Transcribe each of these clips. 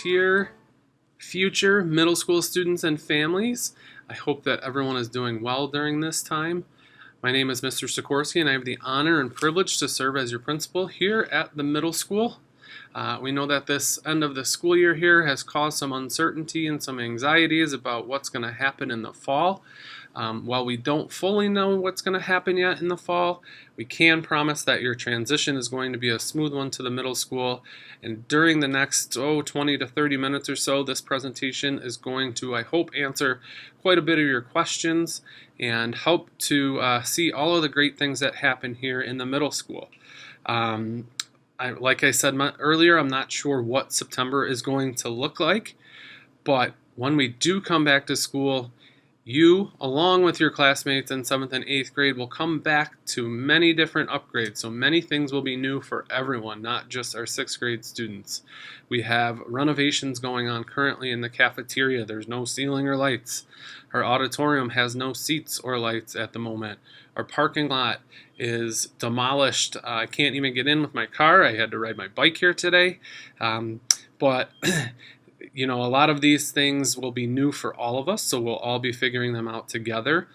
dear future middle school students and families. I hope that everyone is doing well during this time. My name is Mr. Sikorsky, and I have the honor and privilege to serve as your principal here at the middle school. We know that this end of the school year here has caused some uncertainty and some anxieties about what's going to happen in the fall. While we don't fully know what's going to happen yet in the fall, we can promise that your transition is going to be a smooth one to the middle school. And during the next 20 to 30 minutes or so, this presentation is going to, I hope, answer quite a bit of your questions and help to see all of the great things that happen here in the middle school. Like I said earlier, I'm not sure what September is going to look like, but when we do come back to school, you, along with your classmates in 7th and 8th grade, will come back to many different upgrades. So many things will be new for everyone, not just our 6th grade students. We have renovations going on currently in the cafeteria. There's no ceiling or lights. Our auditorium has no seats or lights at the moment. Our parking lot is demolished. I can't even get in with my car. I had to ride my bike here today. But you know, a lot of these things will be new for all of us, so we'll all be figuring them out together.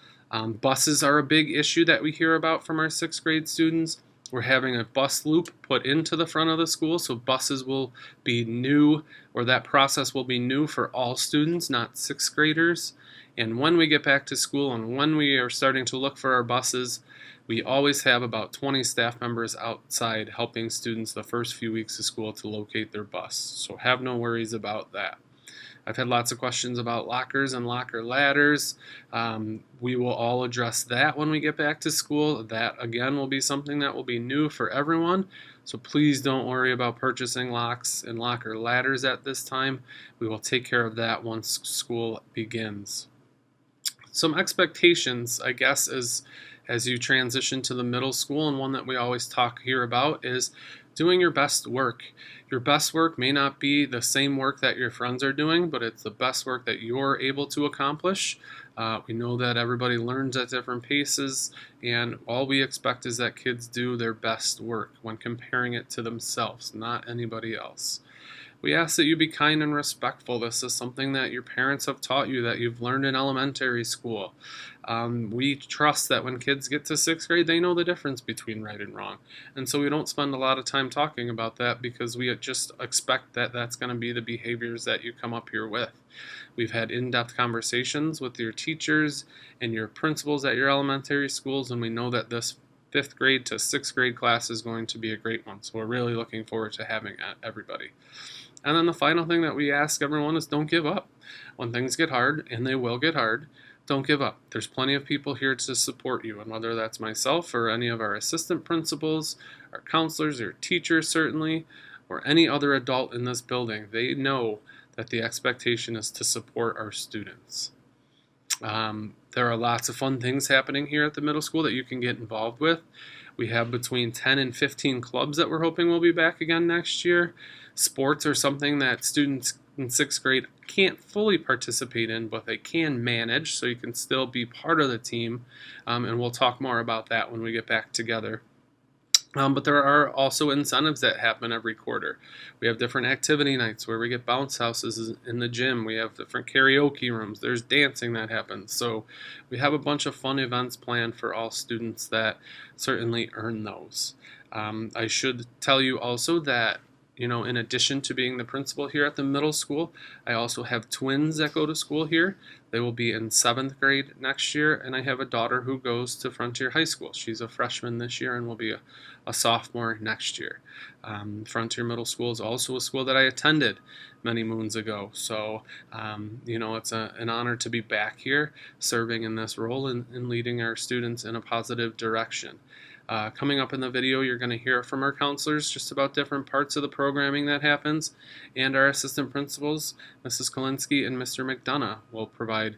Buses are a big issue that we hear about from our 6th grade students. We're having a bus loop put into the front of the school, so buses will be new, or that process will be new for all students, not 6th graders. And when we get back to school and when we are starting to look for our buses, we always have about 20 staff members outside helping students the first few weeks of school to locate their bus. So have no worries about that. I've had lots of questions about lockers and locker ladders. We will all address that when we get back to school. That, again, will be something that will be new for everyone. So please don't worry about purchasing locks and locker ladders at this time. We will take care of that once school begins. Some expectations, I guess, as you transition to the middle school, and one that we always talk here about is doing your best work. Your best work may not be the same work that your friends are doing, but it's the best work that you're able to accomplish. We know that everybody learns at different paces, and all we expect is that kids do their best work when comparing it to themselves, not anybody else. We ask that you be kind and respectful. This is something that your parents have taught you, that you've learned in elementary school. We trust that when kids get to 6th grade, they know the difference between right and wrong. And so we don't spend a lot of time talking about that because we just expect that that's going to be the behaviors that you come up here with. We've had in-depth conversations with your teachers and your principals at your elementary schools, and we know that this 5th grade to 6th grade class is going to be a great one. So we're really looking forward to having everybody. And then the final thing that we ask everyone is don't give up. When things get hard, and they will get hard, don't give up. There's plenty of people here to support you, and whether that's myself or any of our assistant principals, our counselors, or teachers certainly, or any other adult in this building, they know that the expectation is to support our students. There are lots of fun things happening here at the middle school that you can get involved with. We have between 10 and 15 clubs that we're hoping will be back again next year. Sports are something that students in 6th grade can't fully participate in, but they can manage, so you can still be part of the team, and we'll talk more about that when we get back together. But there are also incentives that happen every quarter. We have different activity nights where we get bounce houses in the gym. We have different karaoke rooms. There's dancing that happens. So we have a bunch of fun events planned for all students that certainly earn those. I should tell you also that, you know, in addition to being the principal here at the middle school, I also have twins that go to school here. They will be in 7th grade next year, and I have a daughter who goes to Frontier High School. She's a freshman this year and will be a sophomore next year. Frontier Middle School is also a school that I attended many moons ago. So, you know, it's an honor to be back here serving in this role and leading our students in a positive direction. Coming up in the video, you're going to hear from our counselors just about different parts of the programming that happens, and our assistant principals, Mrs. Kolinsky and Mr. McDonough, will provide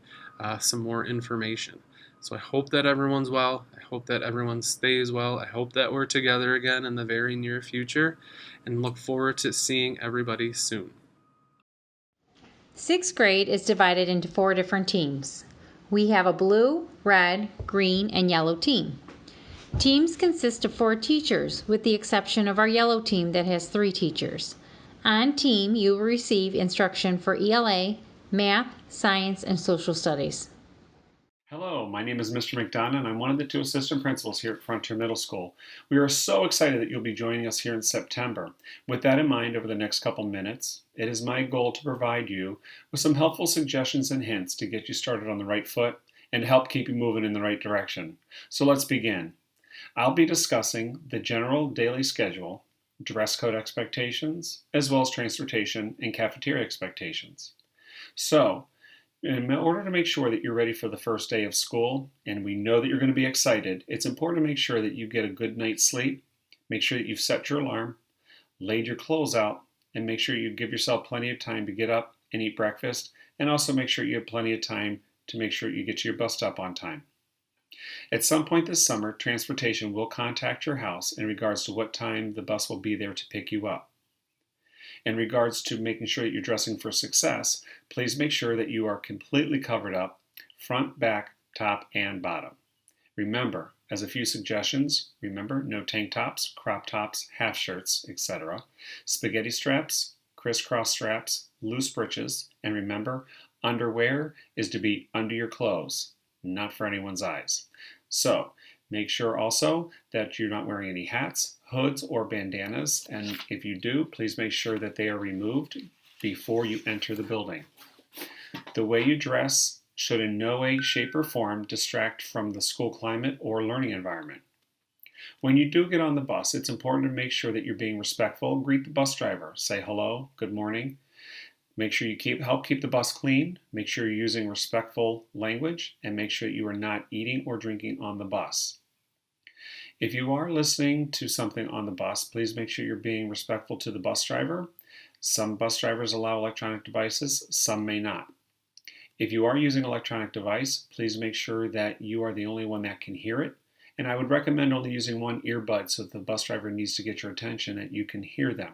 some more information. So I hope that everyone's well. I hope that everyone stays well. I hope that we're together again in the very near future, and look forward to seeing everybody soon. 6th grade is divided into 4 different teams. We have a blue, red, green, and yellow team. Teams consist of 4 teachers, with the exception of our yellow team that has 3 teachers. On team, you will receive instruction for ELA, math, science, and social studies. Hello, my name is Mr. McDonough, and I'm one of the 2 assistant principals here at Frontier Middle School. We are so excited that you'll be joining us here in September. With that in mind, over the next couple minutes, it is my goal to provide you with some helpful suggestions and hints to get you started on the right foot and to help keep you moving in the right direction. So let's begin. I'll be discussing the general daily schedule, dress code expectations, as well as transportation and cafeteria expectations. So, in order to make sure that you're ready for the first day of school, and we know that you're going to be excited, it's important to make sure that you get a good night's sleep, make sure that you've set your alarm, laid your clothes out, and make sure you give yourself plenty of time to get up and eat breakfast, and also make sure you have plenty of time to make sure you get to your bus stop on time. At some point this summer, transportation will contact your house in regards to what time the bus will be there to pick you up. In regards to making sure that you're dressing for success, please make sure that you are completely covered up, front, back, top, and bottom. Remember, as a few suggestions, remember no tank tops, crop tops, half shirts, etc., spaghetti straps, crisscross straps, loose breeches, and remember, underwear is to be under your clothes, not for anyone's eyes. So, make sure also that you're not wearing any hats, hoods, or bandanas, and if you do, please make sure that they are removed before you enter the building. The way you dress should in no way, shape, or form distract from the school climate or learning environment. When you do get on the bus, it's important to make sure that you're being respectful. Greet the bus driver. Say hello, good morning. Make sure you help keep the bus clean. Make sure you're using respectful language, and make sure you are not eating or drinking on the bus. If you are listening to something on the bus, please make sure you're being respectful to the bus driver. Some bus drivers allow electronic devices, some may not. If you are using an electronic device, please make sure that you are the only one that can hear it. And I would recommend only using one earbud so that the bus driver needs to get your attention that you can hear them.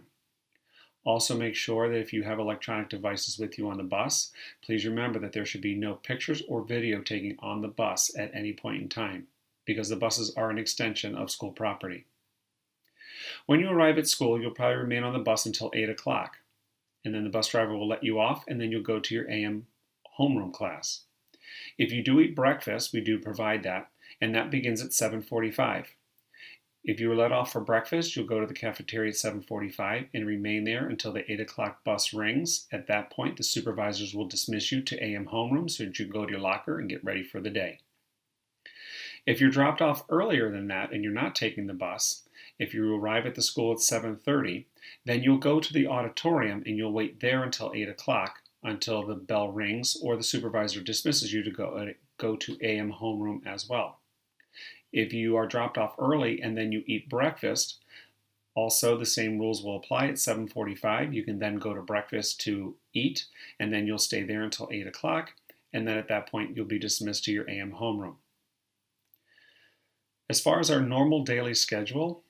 Also make sure that if you have electronic devices with you on the bus, please remember that there should be no pictures or video taking on the bus at any point in time, because the buses are an extension of school property. When you arrive at school, you'll probably remain on the bus until 8 o'clock, and then the bus driver will let you off, and then you'll go to your AM homeroom class. If you do eat breakfast, we do provide that, and that begins at 7:45. If you were let off for breakfast, you'll go to the cafeteria at 7:45 and remain there until the 8 o'clock bus rings. At that point, the supervisors will dismiss you to AM homeroom so that you can go to your locker and get ready for the day. If you're dropped off earlier than that and you're not taking the bus, if you arrive at the school at 7:30, then you'll go to the auditorium and you'll wait there until 8 o'clock until the bell rings or the supervisor dismisses you to go to AM homeroom as well. If you are dropped off early and then you eat breakfast, also the same rules will apply at 7:45. You can then go to breakfast to eat, and then you'll stay there until 8 o'clock, and then at that point you'll be dismissed to your AM homeroom. As far as our normal daily schedule,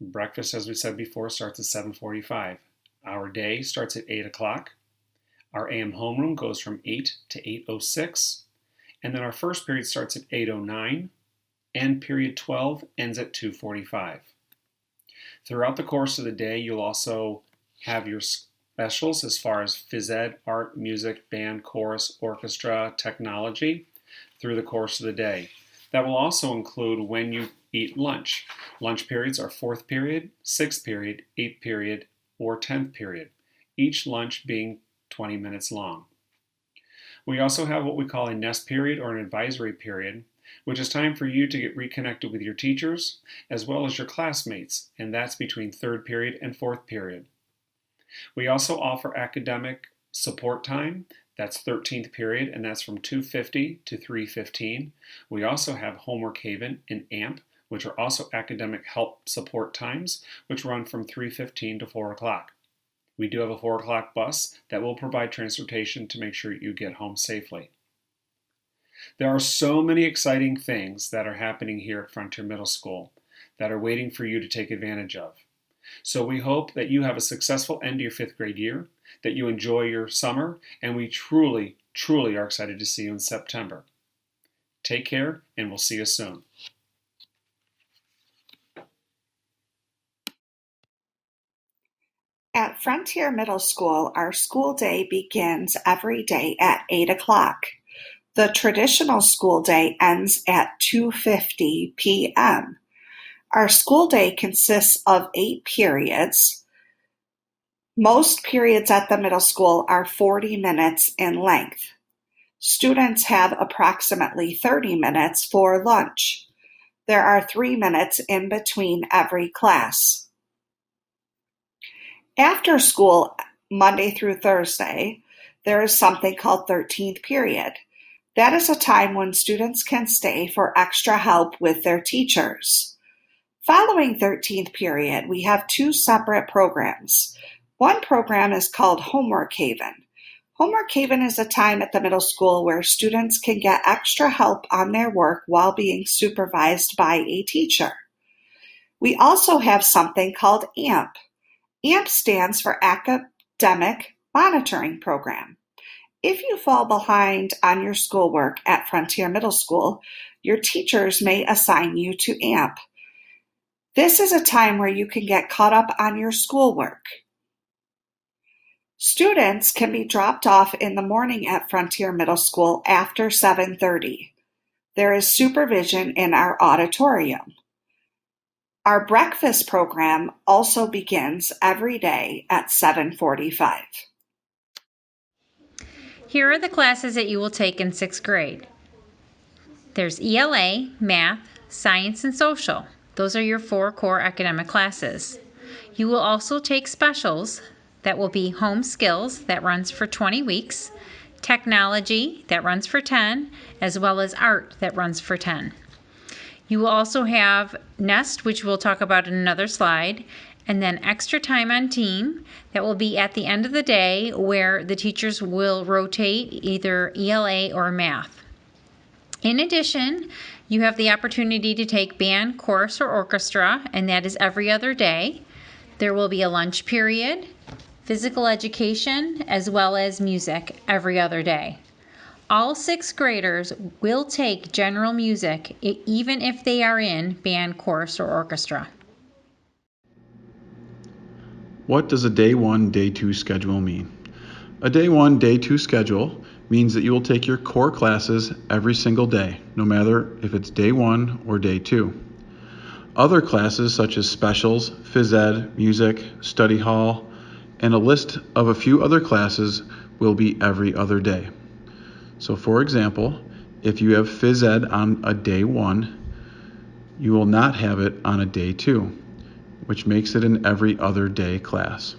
breakfast, as we said before, starts at 7:45. Our day starts at 8 o'clock. Our AM homeroom goes from 8 to 8:06, and then our first period starts at 8:09, and period 12 ends at 2:45. Throughout the course of the day, you'll also have your specials as far as phys ed, art, music, band, chorus, orchestra, technology through the course of the day. That will also include when you eat lunch. Lunch periods are 4th period, 6th period, 8th period, or 10th period, each lunch being 20 minutes long. We also have what we call a nest period or an advisory period, which is time for you to get reconnected with your teachers as well as your classmates, and that's between 3rd period and 4th period. We also offer academic support time. That's 13th period, and that's from 2:50 to 3:15. We also have Homework Haven and AMP, which are also academic help support times, which run from 3:15 to 4 o'clock. We do have a 4 o'clock bus that will provide transportation to make sure you get home safely. There are so many exciting things that are happening here at Frontier Middle School that are waiting for you to take advantage of. So we hope that you have a successful end to your 5th grade year, that you enjoy your summer, and we truly, truly are excited to see you in September. Take care, and we'll see you soon. At Frontier Middle School, our school day begins every day at 8 o'clock. The traditional school day ends at 2:50 p.m. Our school day consists of 8 periods. Most periods at the middle school are 40 minutes in length. Students have approximately 30 minutes for lunch. There are 3 minutes in between every class. After school, Monday through Thursday, there is something called 13th period. That is a time when students can stay for extra help with their teachers. Following 13th period, we have 2 separate programs. One program is called Homework Haven. Homework Haven is a time at the middle school where students can get extra help on their work while being supervised by a teacher. We also have something called AMP. AMP stands for Academic Monitoring Program. If you fall behind on your schoolwork at Frontier Middle School, your teachers may assign you to AMP. This is a time where you can get caught up on your schoolwork. Students can be dropped off in the morning at Frontier Middle School after 7:30. There is supervision in our auditorium. Our breakfast program also begins every day at 7:45. Here are the classes that you will take in 6th grade. There's ELA, Math, Science, and Social. Those are your 4 core academic classes. You will also take specials that will be Home Skills, that runs for 20 weeks, Technology, that runs for 10, as well as Art, that runs for 10. You will also have Nest, which we'll talk about in another slide, and then Extra Time on Team, that will be at the end of the day where the teachers will rotate either ELA or Math. In addition, you have the opportunity to take band, chorus, or orchestra, and that is every other day. There will be a lunch period, physical education, as well as music every other day. All 6th graders will take general music, even if they are in band, chorus, or orchestra. What does a day 1, day 2 schedule mean? A day 1, day 2 schedule means that you will take your core classes every single day, no matter if it's day 1 or day 2. Other classes such as specials, phys ed, music, study hall, and a list of a few other classes will be every other day. So for example, if you have phys ed on a day 1, you will not have it on a day 2, which makes it an every other day class.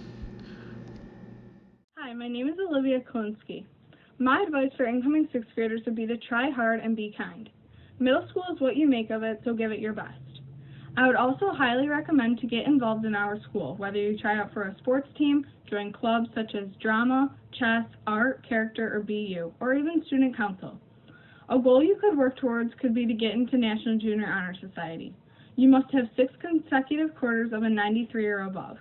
Hi, my name is Olivia Klinsky. My advice for incoming 6th graders would be to try hard and be kind. Middle school is what you make of it, so give it your best. I would also highly recommend to get involved in our school, whether you try out for a sports team, join clubs such as drama, chess, art, character, or BU, or even student council. A goal you could work towards could be to get into National Junior Honor Society. You must have 6 consecutive quarters of a 93 or above.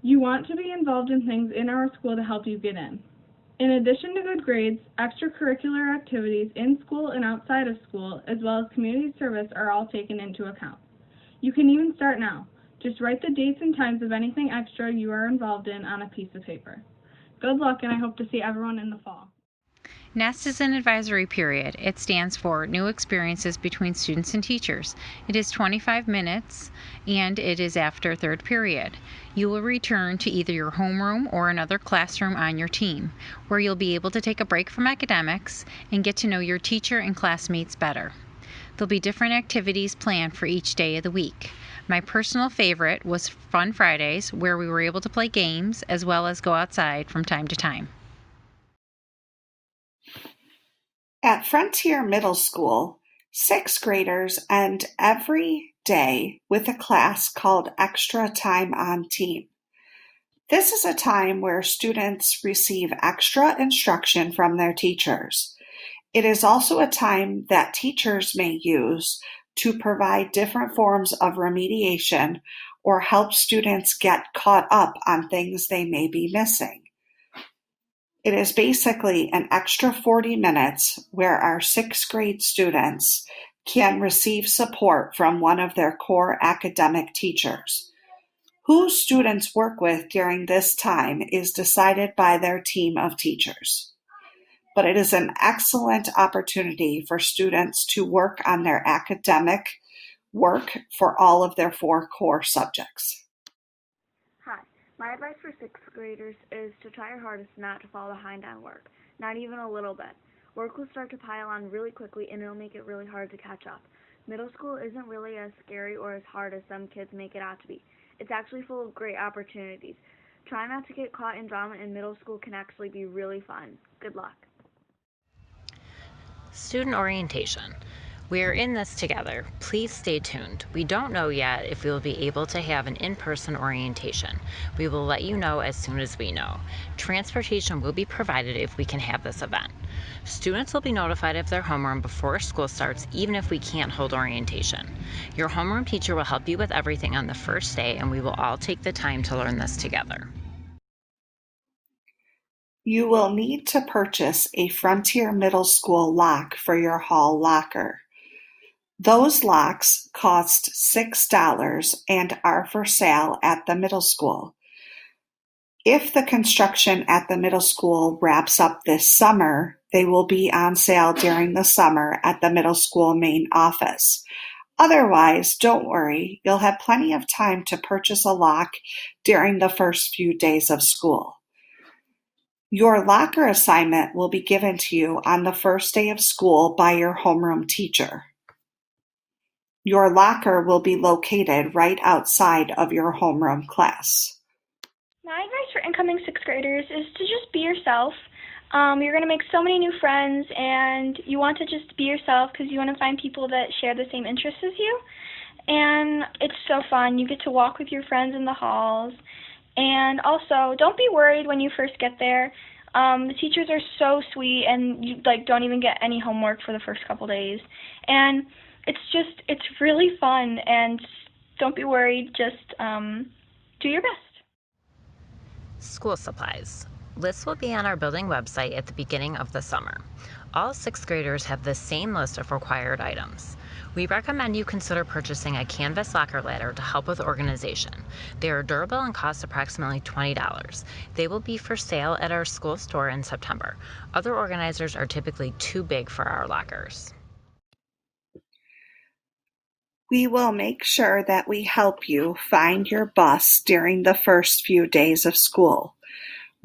You want to be involved in things in our school to help you get in. In addition to good grades, extracurricular activities in school and outside of school, as well as community service, are all taken into account. You can even start now. Just write the dates and times of anything extra you are involved in on a piece of paper. Good luck, and I hope to see everyone in the fall. NEST is an advisory period. It stands for New Experiences Between Students and Teachers. It is 25 minutes, and it is after 3rd period. You will return to either your homeroom or another classroom on your team, where you'll be able to take a break from academics and get to know your teacher and classmates better. There'll be different activities planned for each day of the week. My personal favorite was Fun Fridays, where we were able to play games as well as go outside from time to time. At Frontier Middle School, 6th graders end every day with a class called Extra Time on Team. This is a time where students receive extra instruction from their teachers. It is also a time that teachers may use to provide different forms of remediation or help students get caught up on things they may be missing. It is basically an extra 40 minutes where our 6th grade students can receive support from one of their core academic teachers. Who students work with during this time is decided by their team of teachers, but it is an excellent opportunity for students to work on their academic work for all of their 4 core subjects. Hi, my advice for 6th graders is to try your hardest not to fall behind on work, not even a little bit. Work will start to pile on really quickly and it'll make it really hard to catch up. Middle school isn't really as scary or as hard as some kids make it out to be. It's actually full of great opportunities. Try not to get caught in drama in middle school can actually be really fun. Good luck. Student orientation. We are in this together. Please stay tuned. We don't know yet if we will be able to have an in-person orientation. We will let you know as soon as we know. Transportation will be provided if we can have this event. Students will be notified of their homeroom before school starts, even if we can't hold orientation. Your homeroom teacher will help you with everything on the first day, and we will all take the time to learn this together. You will need to purchase a Frontier Middle School lock for your hall locker. Those locks cost $6 and are for sale at the middle school. If the construction at the middle school wraps up this summer, they will be on sale during the summer at the middle school main office. Otherwise, don't worry, you'll have plenty of time to purchase a lock during the first few days of school. Your locker assignment will be given to you on the first day of school by your homeroom teacher. Your locker will be located right outside of your homeroom class. My advice for incoming 6th graders is to just be yourself. You're going to make so many new friends, and you want to just be yourself because you want to find people that share the same interests as you. And it's so fun. You get to walk with your friends in the halls. And also, don't be worried when you first get there. The teachers are so sweet, and you don't even get any homework for the first couple days. And it's really fun, and don't be worried. Just do your best. School supplies. Lists will be on our building website at the beginning of the summer. All 6th graders have the same list of required items. We recommend you consider purchasing a canvas locker ladder to help with organization. They are durable and cost approximately $20. They will be for sale at our school store in September. Other organizers are typically too big for our lockers. We will make sure that we help you find your bus during the first few days of school.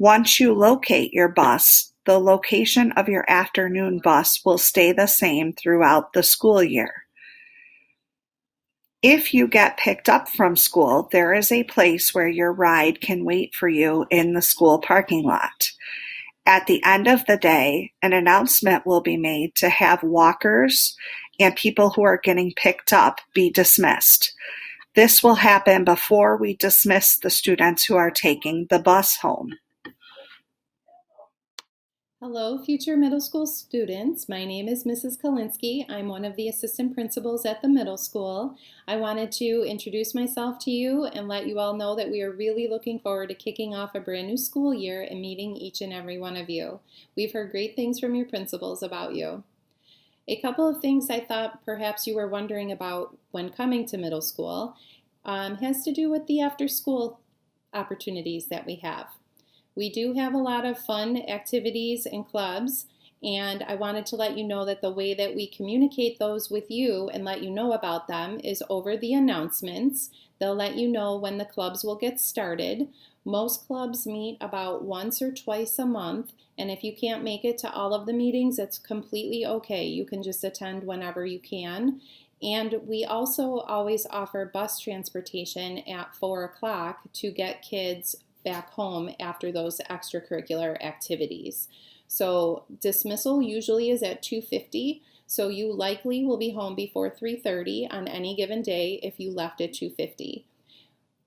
Once you locate your bus, the location of your afternoon bus will stay the same throughout the school year. If you get picked up from school, there is a place where your ride can wait for you in the school parking lot. At the end of the day, an announcement will be made to have walkers and people who are getting picked up be dismissed. This will happen before we dismiss the students who are taking the bus home. Hello, future middle school students. My name is Mrs. Kalinsky. I'm one of the assistant principals at the middle school. I wanted to introduce myself to you and let you all know that we are really looking forward to kicking off a brand new school year and meeting each and every one of you. We've heard great things from your principals about you. A couple of things I thought perhaps you were wondering about when coming to middle school has to do with the after-school opportunities that we have. We do have a lot of fun activities and clubs, and I wanted to let you know that the way that we communicate those with you and let you know about them is over the announcements. They'll let you know when the clubs will get started. Most clubs meet about once or twice a month, and if you can't make it to all of the meetings, it's completely okay. You can just attend whenever you can. And we also always offer bus transportation at 4 o'clock to get kids back home after those extracurricular activities. So dismissal usually is at 2:50, so you likely will be home before 3:30 on any given day if you left at 2:50.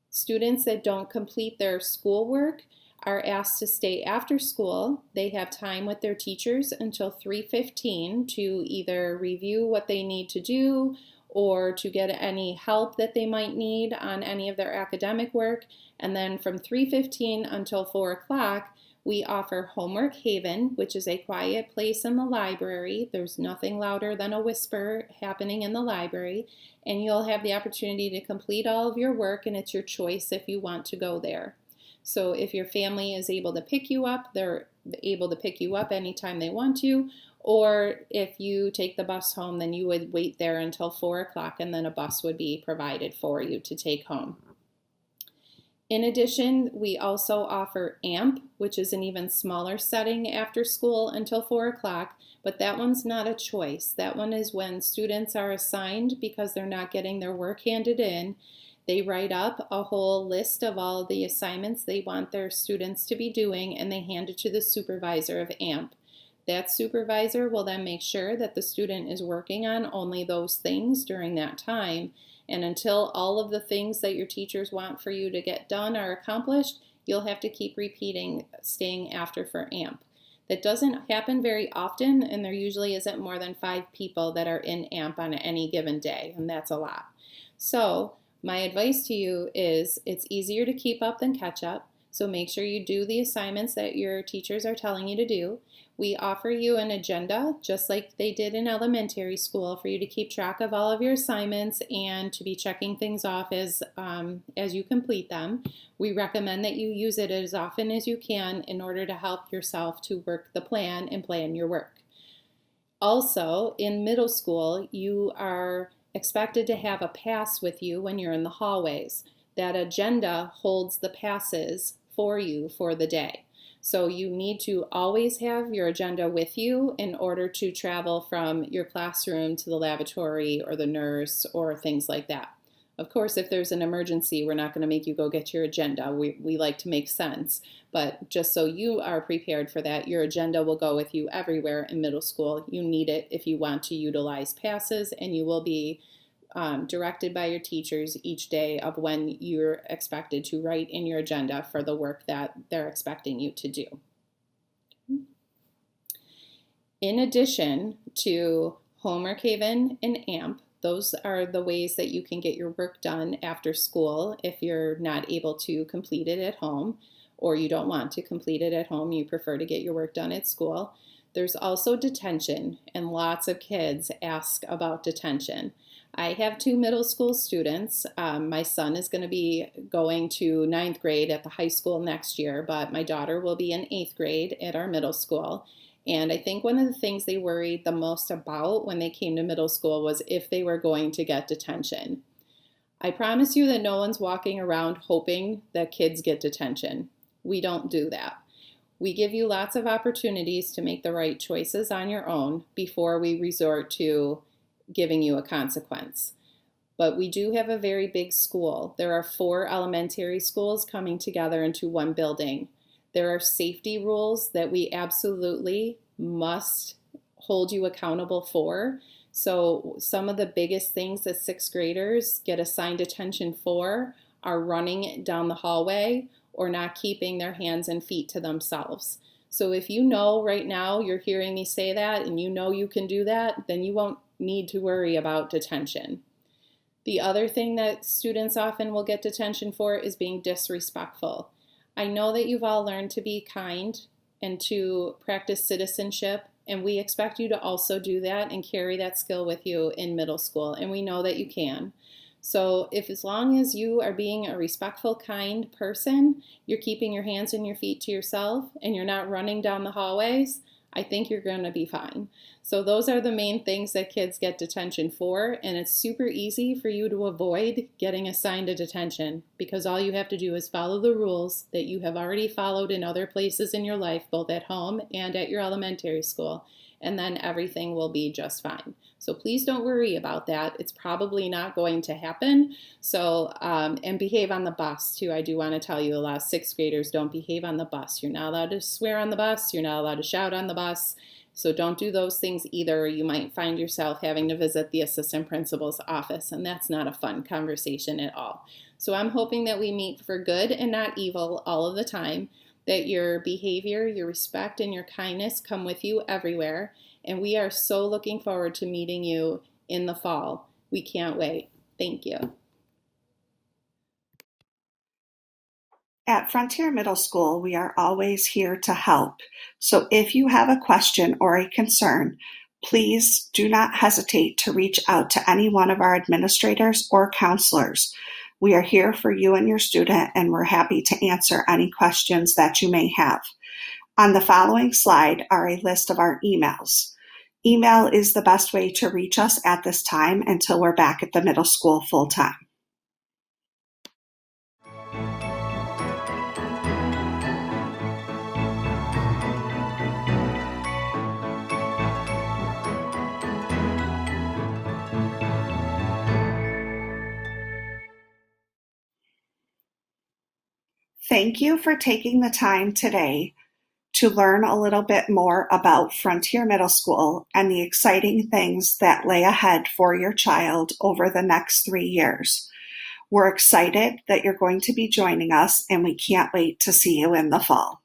Students that don't complete their schoolwork are asked to stay after school. They have time with their teachers until 3:15 to either review what they need to do or to get any help that they might need on any of their academic work. And then from 3:15 until 4 o'clock, We offer Homework Haven, which is a quiet place in the library. There's nothing louder than a whisper happening in the library, and you'll have the opportunity to complete all of your work, and it's your choice if you want to go there. So if your family is able to pick you up, they're able to pick you up anytime they want to, or if you take the bus home, then you would wait there until 4 o'clock, and then a bus would be provided for you to take home. In addition, we also offer AMP, which is an even smaller setting after school until 4 o'clock, but that one's not a choice. That one is when students are assigned because they're not getting their work handed in. They write up a whole list of all the assignments they want their students to be doing, and they hand it to the supervisor of AMP. That supervisor will then make sure that the student is working on only those things during that time. And until all of the things that your teachers want for you to get done are accomplished, you'll have to keep repeating, staying after for AMP. That doesn't happen very often, and there usually isn't more than 5 people that are in AMP on any given day, and that's a lot. So my advice to you is it's easier to keep up than catch up. So make sure you do the assignments that your teachers are telling you to do. We offer you an agenda, just like they did in elementary school, for you to keep track of all of your assignments and to be checking things off as you complete them. We recommend that you use it as often as you can in order to help yourself to work the plan and plan your work. Also, in middle school, you are expected to have a pass with you when you're in the hallways. That agenda holds the passes for you for the day. So you need to always have your agenda with you in order to travel from your classroom to the lavatory or the nurse or things like that. Of course, if there's an emergency, we're not going to make you go get your agenda. We like to make sense. But just so you are prepared for that, your agenda will go with you everywhere in middle school. You need it if you want to utilize passes, and you will be directed by your teachers each day of when you're expected to write in your agenda for the work that they're expecting you to do. In addition to Homework Haven and AMP, those are the ways that you can get your work done after school if you're not able to complete it at home, or you don't want to complete it at home, you prefer to get your work done at school. There's also detention, and lots of kids ask about detention. I have 2 middle school students. My son is going to be going to 9th grade at the high school next year, but my daughter will be in 8th grade at our middle school. And I think one of the things they worried the most about when they came to middle school was if they were going to get detention. I promise you that no one's walking around hoping that kids get detention. We don't do that. We give you lots of opportunities to make the right choices on your own before we resort to giving you a consequence. But we do have a very big school. There are 4 elementary schools coming together into one building. There are safety rules that we absolutely must hold you accountable for. So some of the biggest things that 6th graders get assigned attention for are running down the hallway or not keeping their hands and feet to themselves. So if you know right now you're hearing me say that and you know you can do that, then you won't need to worry about detention. The other thing that students often will get detention for is being disrespectful. I know that you've all learned to be kind and to practice citizenship, and we expect you to also do that and carry that skill with you in middle school, and we know that you can. So as long as you are being a respectful, kind person, you're keeping your hands and your feet to yourself, and you're not running down the hallways, I think you're going to be fine. So those are the main things that kids get detention for, and it's super easy for you to avoid getting assigned a detention because all you have to do is follow the rules that you have already followed in other places in your life, both at home and at your elementary school, and then everything will be just fine. So please don't worry about that. It's probably not going to happen. So, and behave on the bus too. I do want to tell you a lot of 6th graders don't behave on the bus. You're not allowed to swear on the bus. You're not allowed to shout on the bus. So don't do those things either. You might find yourself having to visit the assistant principal's office, and that's not a fun conversation at all. So I'm hoping that we meet for good and not evil all of the time, that your behavior, your respect, and your kindness come with you everywhere. And we are so looking forward to meeting you in the fall. We can't wait. Thank you. At Frontier Middle School, we are always here to help. So if you have a question or a concern, please do not hesitate to reach out to any one of our administrators or counselors. We are here for you and your student, and we're happy to answer any questions that you may have. On the following slide are a list of our emails. Email is the best way to reach us at this time until we're back at the middle school full time. Thank you for taking the time today to learn a little bit more about Frontier Middle School and the exciting things that lay ahead for your child over the next 3 years. We're excited that you're going to be joining us, and we can't wait to see you in the fall.